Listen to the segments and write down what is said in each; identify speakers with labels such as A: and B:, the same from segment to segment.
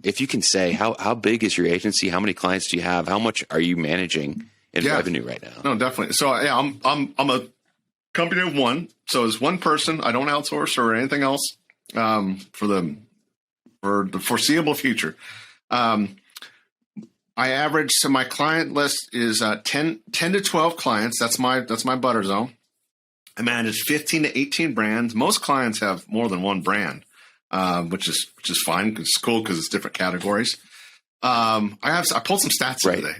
A: if you can say, how big is your agency? How many clients do you have? How much are you managing in revenue right now?
B: No, definitely. So yeah, I'm a company of one. So as one person, I don't outsource or anything else for the foreseeable future. I average, so my client list is 10 to 12 clients. That's my butter zone. I manage 15 to 18 brands. Most clients have more than one brand, which is fine. It's cool because it's different categories. I pulled some stats today.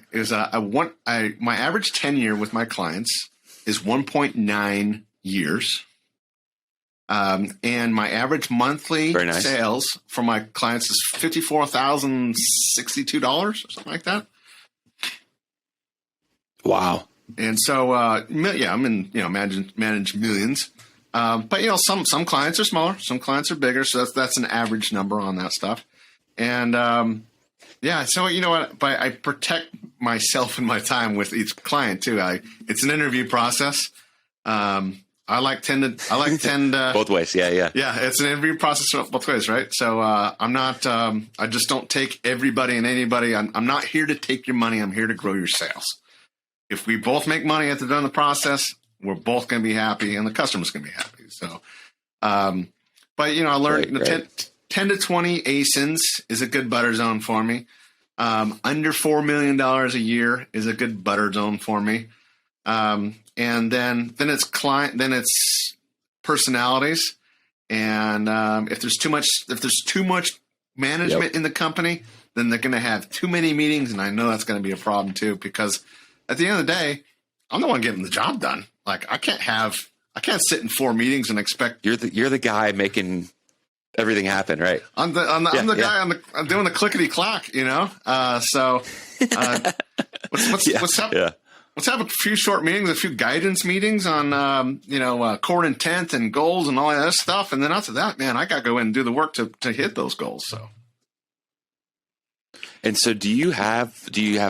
B: My average tenure with my clients is 1.9 years. And my average monthly sales for my clients is $54,062 or something like that.
A: Wow.
B: And so, I'm in, manage millions. But some clients are smaller, some clients are bigger. So that's an average number on that stuff. And, so you know what, but I protect myself and my time with each client too. It's an interview process. I like 10
A: both ways. Yeah.
B: Yeah. It's an interview process both ways. Right. So, I'm not, I just don't take everybody and anybody. I'm not here to take your money. I'm here to grow your sales. If we both make money at the end of the process, we're both going to be happy and the customer's going to be happy. So, I learned 10 to 20 ASINs is a good butter zone for me. Under $4 million a year is a good butter zone for me. And then it's personalities. And, if there's too much management in the company, then they're going to have too many meetings. And I know that's going to be a problem too, because at the end of the day, I'm the one getting the job done. Like I can't sit in 4 meetings and expect
A: you're the guy making everything happen, right?
B: I'm the guy I'm doing the clickety clack, So let's have a few short meetings, a few guidance meetings on core intent and goals and all that stuff, and then after that, man, I got to go in and do the work to hit those goals. So.
A: And so do you have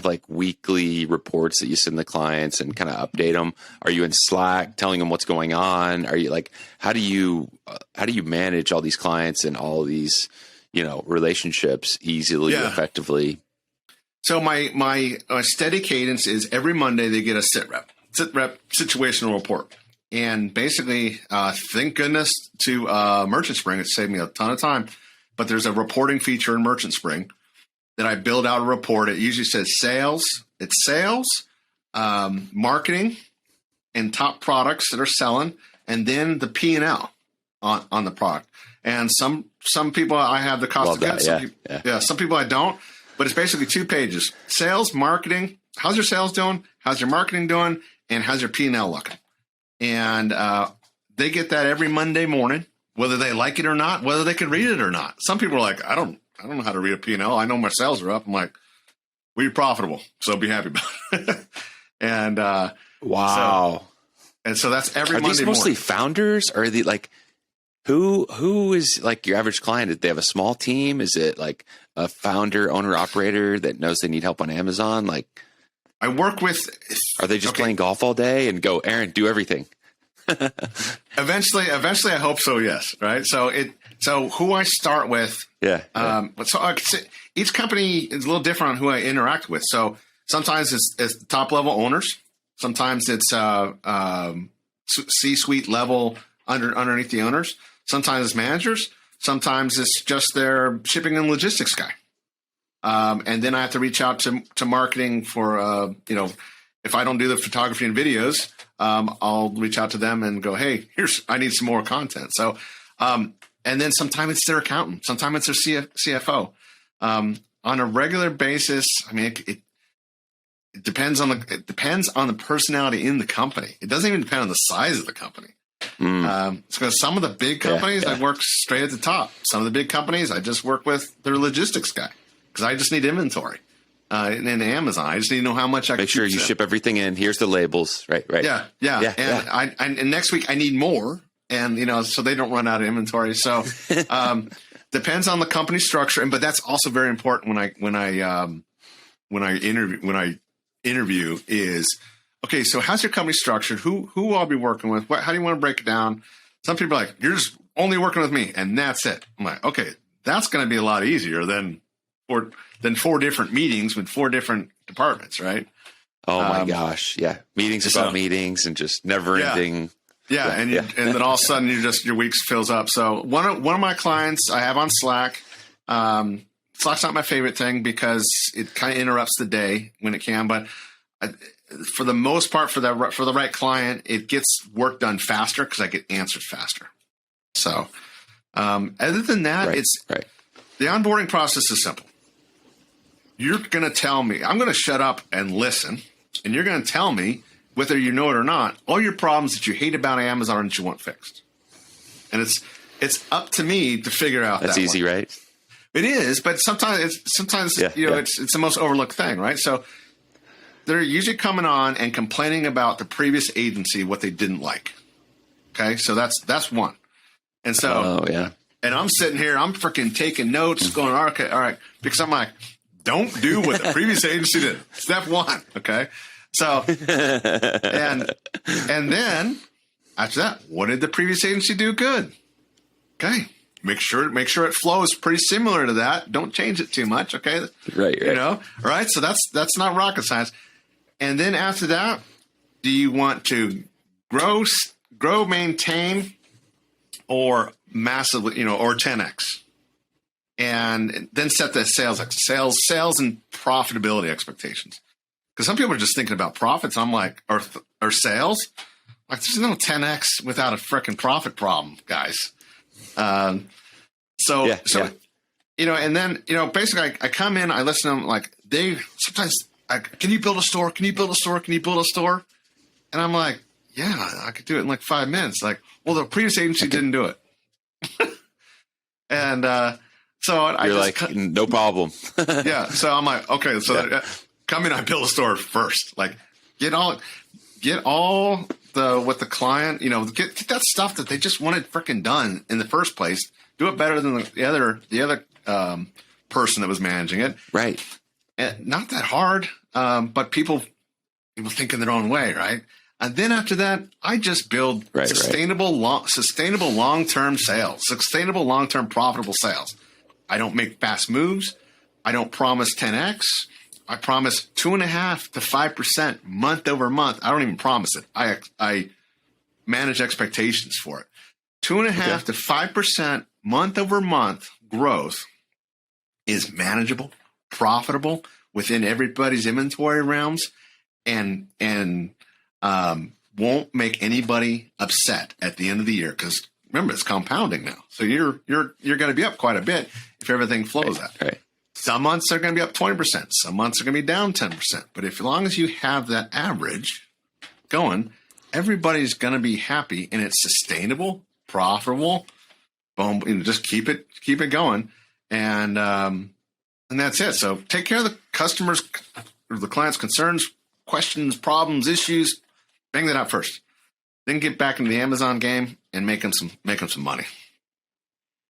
A: like weekly reports that you send the clients and kind of update them? Are you in Slack telling them what's going on? Are you like, how do you manage all these clients and all these, relationships easily, effectively?
B: So my steady cadence is every Monday they get a sit rep situational report. And basically, thank goodness to Merchant Spring, it saved me a ton of time, but there's a reporting feature in Merchant Spring that I build out a report. It usually says sales. It's sales, marketing, and top products that are selling, and then the P&L on the product. And some people I have the cost of goods. Some people I don't. But it's basically 2 pages: sales, marketing. How's your sales doing? How's your marketing doing? And how's your P&L looking? And they get that every Monday morning, whether they like it or not, whether they can read it or not. Some people are like, I don't know how to read a P&L. I know my sales are up. I'm like, we're profitable, so be happy about it. And
A: wow.
B: So that's every Monday morning. Are these
A: mostly founders? Or are they like who is like your average client? Did they have a small team? Is it like a founder, owner, operator that knows they need help on Amazon? Like,
B: I work with.
A: Are they just playing golf all day and go, Aaron, do everything?
B: Eventually, I hope so. Yes, right. So who I start with. Each company is a little different on who I interact with. So sometimes it's top level owners. Sometimes it's C-suite level underneath the owners. Sometimes it's managers. Sometimes it's just their shipping and logistics guy. And then I have to reach out to marketing for, if I don't do the photography and videos, I'll reach out to them and go, hey, I need some more content. So, and then sometimes it's their accountant. Sometimes it's their CFO. On a regular basis, I mean, it depends on the personality in the company. It doesn't even depend on the size of the company. Because some of the big companies I work straight at the top. Some of the big companies I just work with their logistics guy because I just need inventory. In Amazon, I just need to know how much I
A: make sure you ship everything in. Here's the labels, right? Yeah.
B: And next week I need more, and so they don't run out of inventory. So depends on the company structure, but that's also very important when I interview is. Okay, so how's your company structured? Who will I be working with? How do you want to break it down? Some people are like, you're just only working with me, and that's it. I'm like, okay, that's going to be a lot easier than 4 different meetings with 4 different departments, right?
A: Oh my gosh. Yeah. Meetings about meetings and just never ending.
B: Yeah. And then all of a sudden your week fills up. So one of my clients I have on Slack, Slack's not my favorite thing because it kind of interrupts the day when it can, but for the most part, for the right client, it gets work done faster because I get answered faster. So, other than that, the onboarding process is simple. You're going to tell me, I'm going to shut up and listen, and you're going to tell me, whether you know it or not, all your problems that you hate about Amazon that you want fixed. And it's up to me to figure out
A: That's
B: that
A: easy,
B: one.
A: right?
B: It is, but sometimes it's the most overlooked thing, right? So they're usually coming on and complaining about the previous agency, what they didn't like. Okay, so that's one. And so, and I'm sitting here, I'm freaking taking notes, going, okay, all right, because I'm like, don't do what the previous agency did. Step 1, okay? So, and then after that, what did the previous agency do good? Okay. Make sure it flows pretty similar to that. Don't change it too much, okay?
A: Right.
B: You know, all right? So that's not rocket science. And then after that, do you want to grow, maintain, or massively, or 10x? And then set the sales and profitability expectations. Because some people are just thinking about profits. I'm like, or sales. Like, there's no 10x without a freaking profit problem, guys. And then, basically I come in, I listen to them, like, can you build a store? Can you build a store? Can you build a store? And I'm like, yeah, I could do it in like 5 minutes. Like, well, the previous agency didn't do it. And,
A: you're like, no problem.
B: Yeah. So I'm like, okay, so come in, I build a store first. Like, get all with the client, get that stuff that they just wanted freaking done in the first place. Do it better than the other person that was managing it.
A: Right.
B: And not that hard, but people think in their own way, right? And then after that, I just build sustainable, long-term sales, sustainable, long-term, profitable sales. I don't make fast moves. I don't promise 10x. I promise 2.5% to 5% month over month. I don't even promise it. I manage expectations for it. 2.5% to 5% month over month growth is manageable, profitable within everybody's inventory realms, and won't make anybody upset at the end of the year. Because remember, it's compounding now, so you're going to be up quite a bit if everything flows out.
A: Right.
B: Some months are going to be up 20%. Some months are going to be down 10%. But as long as you have that average going, everybody's going to be happy, and it's sustainable, profitable. Boom, just keep it going, and that's it. So take care of the customers or the client's concerns, questions, problems, issues. Bang that out first. Then get back into the Amazon game and make them some money.